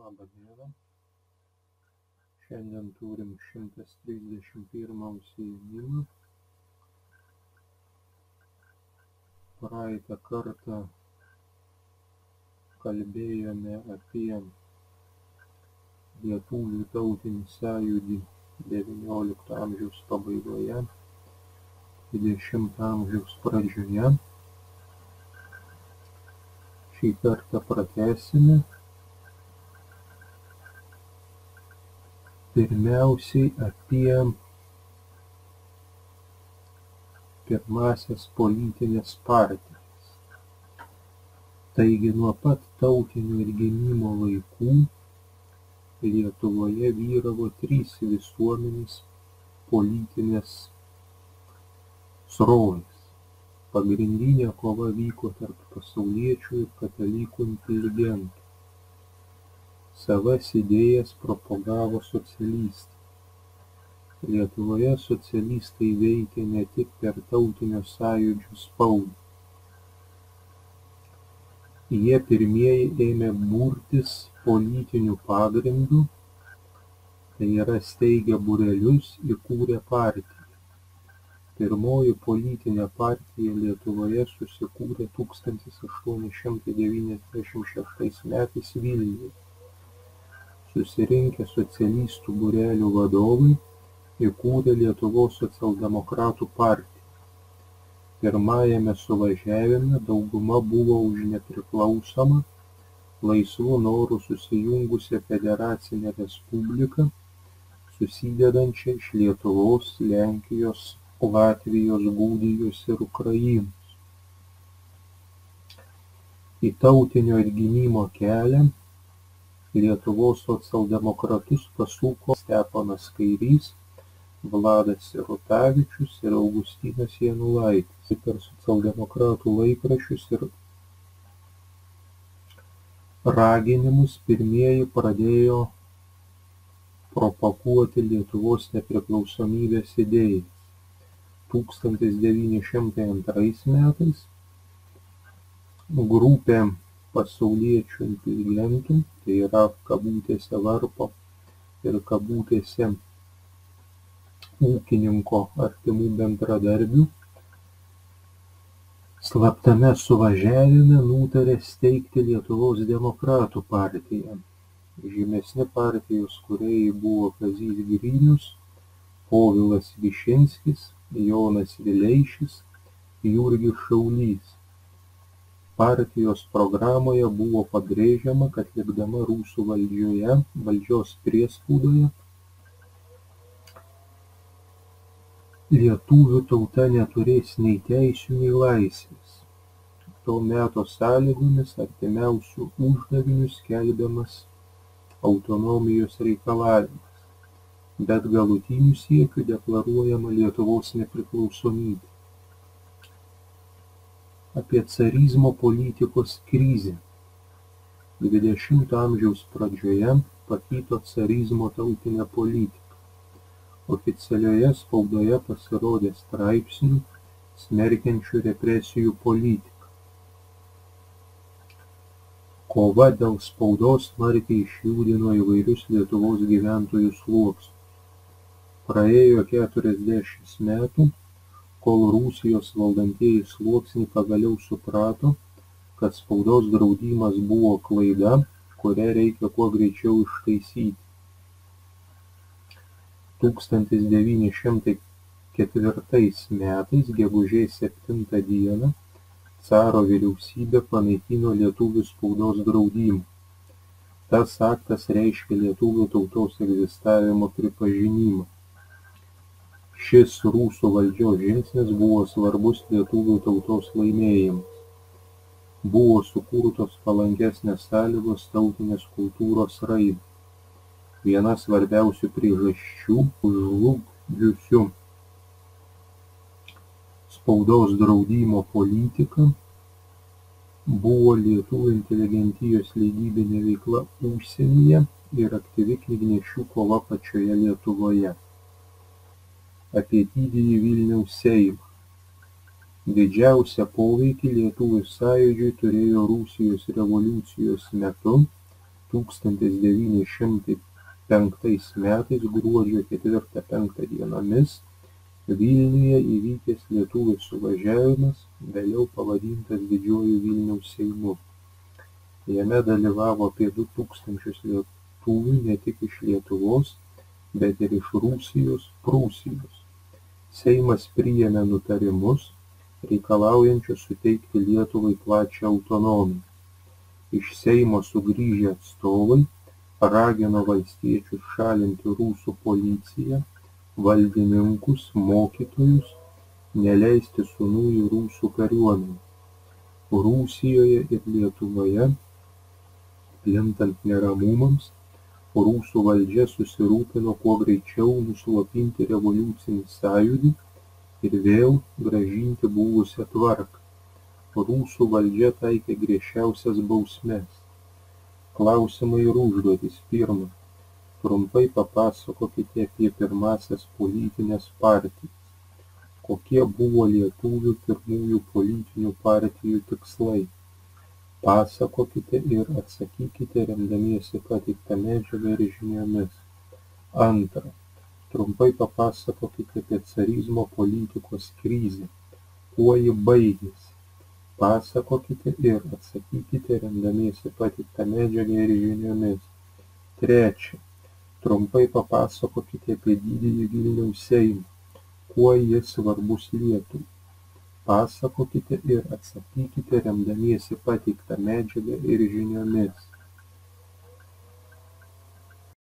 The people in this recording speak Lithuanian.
Labą dieną. Šiandien turim 131 užsiėmimą. Praeitą kartą kalbėjome apie Lietuvių tautinį sąjūdį XIX amžiaus pabaigoje, XX amžiaus pradžioje. Šį kartą pratęsime. Pirmiausiai apie pirmąsias politinės partijas. Taigi nuo pat tautinio atgimimo laikų Lietuvoje vyravo 3 visuomenės politinės srovės. Pagrindinė kova vyko tarp pasauliečių ir katalikų inteligentų. Savas idėjas propagavo socialistai. Lietuvoje socialistai veikė ne tik per tautinio sąjūdžio spaudą. Jie pirmieji ėmė burtis politiniu pagrindu, tai yra steigė būrelius, įkūrė partiją. Pirmoji politinė partija Lietuvoje susikūrė 1896 metais Vilniuje. Susirinkę socialistų būrelių vadovai įkūrė Lietuvos socialdemokratų partiją. Pirmajame suvažiavime dauguma buvo už nepriklausomą, laisvu noru susijungusią federacinę respubliką, susidedančią iš Lietuvos, Lenkijos, Latvijos, Gudijos ir Ukrainos. Į tautinio atgimimo kelią Lietuvos socialdemokratus pasuko Steponas Kairys, Vladas Sirutavičius ir Augustinas Janulaitis. Per socialdemokratų laikraščius ir raginimus pirmieji pradėjo propaguoti Lietuvos nepriklausomybės idėjas. 1902 metais grupė pasauliečių inteligentų, tai yra kabutėse varpo ir kabutėse ūkininko artimų bendradarbių, slaptame suvažiavime nutarė steigti Lietuvos demokratų partiją. Žymesni partijos kūrėjai buvo Kazys Grinius, Povilas Višinskis, Jonas Vileišis, Jurgis Šaulys. Partijos programoje buvo pabrėžiama, kad likdama rusų valdžios priespaudoje, lietuvių tauta neturės nei teisių, nei laisvės. To meto sąlygomis artimiausių uždavinių skelbiamas autonomijos reikalavimas, bet galutiniu siekiu deklaruojama Lietuvos nepriklausomybė. Apie carizmo politikos krizę. 20 amžiaus pradžioje pakito carizmo tautinė politika. Oficialioje spaudoje pasirodė straipsnių smerkiančių represijų politiką. Kova dėl spaudos smarkiai išjudino įvairius Lietuvos gyventojų sluoksnius. Praėjo 40 metų, kol Rusijos valdantieji sluoksniai pagaliau suprato, kad spaudos draudimas buvo klaida, kurią reikia kuo greičiau ištaisyti. 1904 metais, gegužės 7 dieną, caro vyriausybė panaikino lietuvių spaudos draudimą. Tas aktas reiškė lietuvių tautos egzistavimo pripažinimą. Šis rusų valdžios žingsnis buvo svarbus lietuvių tautos laimėjimas. Buvo sukurtos palankesnės sąlygos tautinės kultūros raidai. Viena svarbiausių priežasčių žlugdžiusių spaudos draudimo politika buvo lietuvių inteligentijos leidybinė veikla užsienyje ir aktyvi knygnešių kova pačioje Lietuvoje. Apie didįjį Vilniaus Seimą. Didžiausią poveikį Lietuvių sąjūdžiui turėjo Rusijos revoliucijos metu 1905 metais gruodžio 4–5 dienomis Vilniuje įvykęs lietuvių suvažiavimas, vėliau pavadintas Didžiuoju Vilniaus Seimu. Jame dalyvavo apie 2000 lietuvių ne tik iš Lietuvos, bet ir iš Rusijos, Prūsijos. Seimas priėmė nutarimus, reikalaujančius suteikti Lietuvai plačią autonomiją. Iš Seimo sugrįžę atstovai paragino valstiečius šalinti rusų policiją, valdininkus, mokytojus, neleisti sūnų į rusų kariuomenę. Rusijoje ir Lietuvoje, plintant neramumams, rusų valdžia susirūpino kuo greičiau nuslopinti revoliucinį sąjūdį ir vėl grąžinti buvusią tvarką. Rusų valdžia taikė griežčiausias bausmes. Klausimai ir užduotys. Pirma. Trumpai papasakokite apie pirmąsias politinės partijas. Kokie buvo lietuvių pirmųjų politinių partijų tikslai? Pasakokite ir atsakykite remdamiesi pateiktą medžiagą ir žiniomis. Antra. Trumpai papasakokite apie carizmo politikos krizę. Kuo ji baigėsi? Pasakokite ir atsakykite remdamiesi pateiktą medžiagą ir žiniomis. Trečia. Trumpai papasakokite apie Didįjį Vilniaus Seimą. Kuo jis svarbus Lietuvai? Pasakokite ir atsakykite remdamiesi pateiktą medžiagą ir žiniomis.